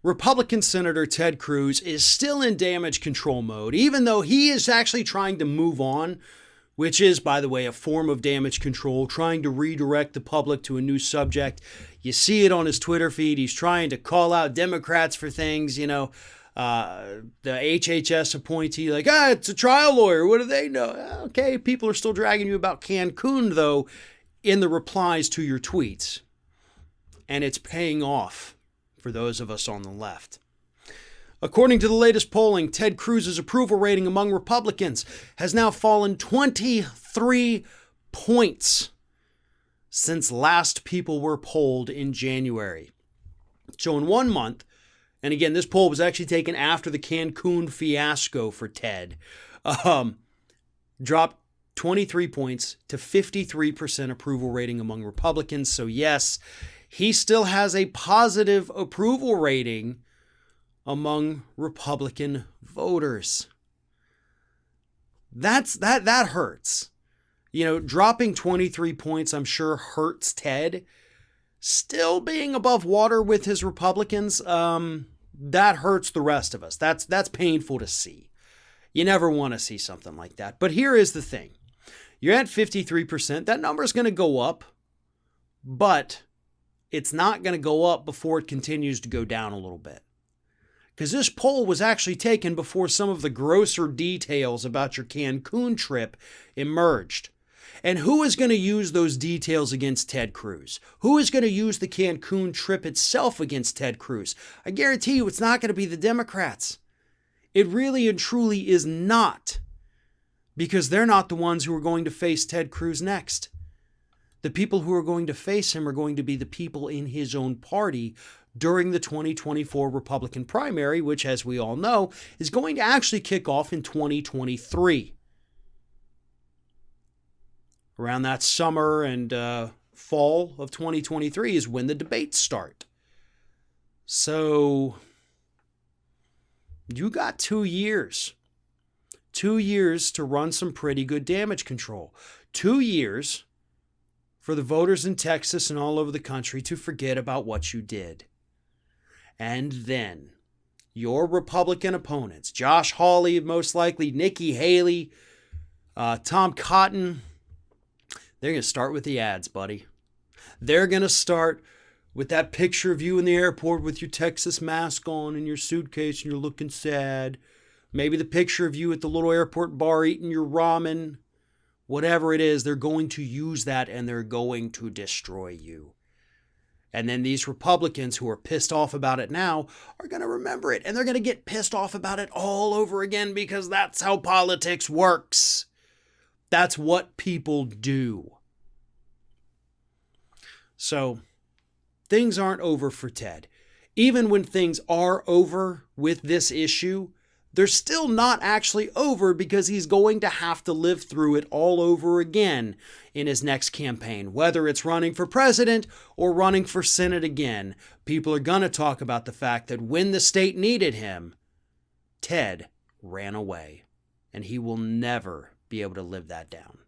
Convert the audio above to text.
Republican Senator Ted Cruz is still in damage control mode, even though he is actually trying to move on, which is, by the way, a form of damage control, trying to redirect the public to a new subject. You see it on his Twitter feed. He's trying to call out Democrats for things, the HHS appointee, like, it's a trial lawyer. What do they know? Okay, people are still dragging you about Cancun, though, in the replies to your tweets. And it's paying off for those of us on the left. According to the latest polling, Ted Cruz's approval rating among Republicans has now fallen 23 points since last people were polled in January. So in 1 month, and again, this poll was actually taken after the Cancun fiasco for Ted, dropped 23 points to 53% approval rating among Republicans. So yes, he still has a positive approval rating among Republican voters. That hurts. Dropping 23 points, I'm sure hurts Ted. Still being above water with his Republicans, that hurts the rest of us. That's painful to see. You never want to see something like that. But here is the thing. You're at 53%. That number is going to go up, but it's not going to go up before it continues to go down a little bit. Because this poll was actually taken before some of the grosser details about your Cancun trip emerged. And who is going to use those details against Ted Cruz? Who is going to use the Cancun trip itself against Ted Cruz? I guarantee you it's not going to be the Democrats. It really and truly is not. Because they're not the ones who are going to face Ted Cruz next. The people who are going to face him are going to be the people in his own party during the 2024 Republican primary, which, as we all know, is going to actually kick off in 2023. Around that summer and fall of 2023 is when the debates start. So you got 2 years. 2 years to run some pretty good damage control. 2 years for the voters in Texas and all over the country to forget about what you did. And then your Republican opponents, Josh Hawley, most likely, Nikki Haley, Tom Cotton, they're going to start with the ads, buddy. They're going to start with that picture of you in the airport with your Texas mask on and your suitcase and you're looking sad. Maybe the picture of you at the little airport bar eating your ramen. Whatever it is, they're going to use that and they're going to destroy you. And then these Republicans who are pissed off about it now are going to remember it. And they're going to get pissed off about it all over again because that's how politics works. That's what people do. So things aren't over for Ted. Even when things are over with this issue, they're still not actually over because he's going to have to live through it all over again in his next campaign. Whether it's running for president or running for Senate again, people are going to talk about the fact that when the state needed him, Ted ran away. And he will never be able to live that down.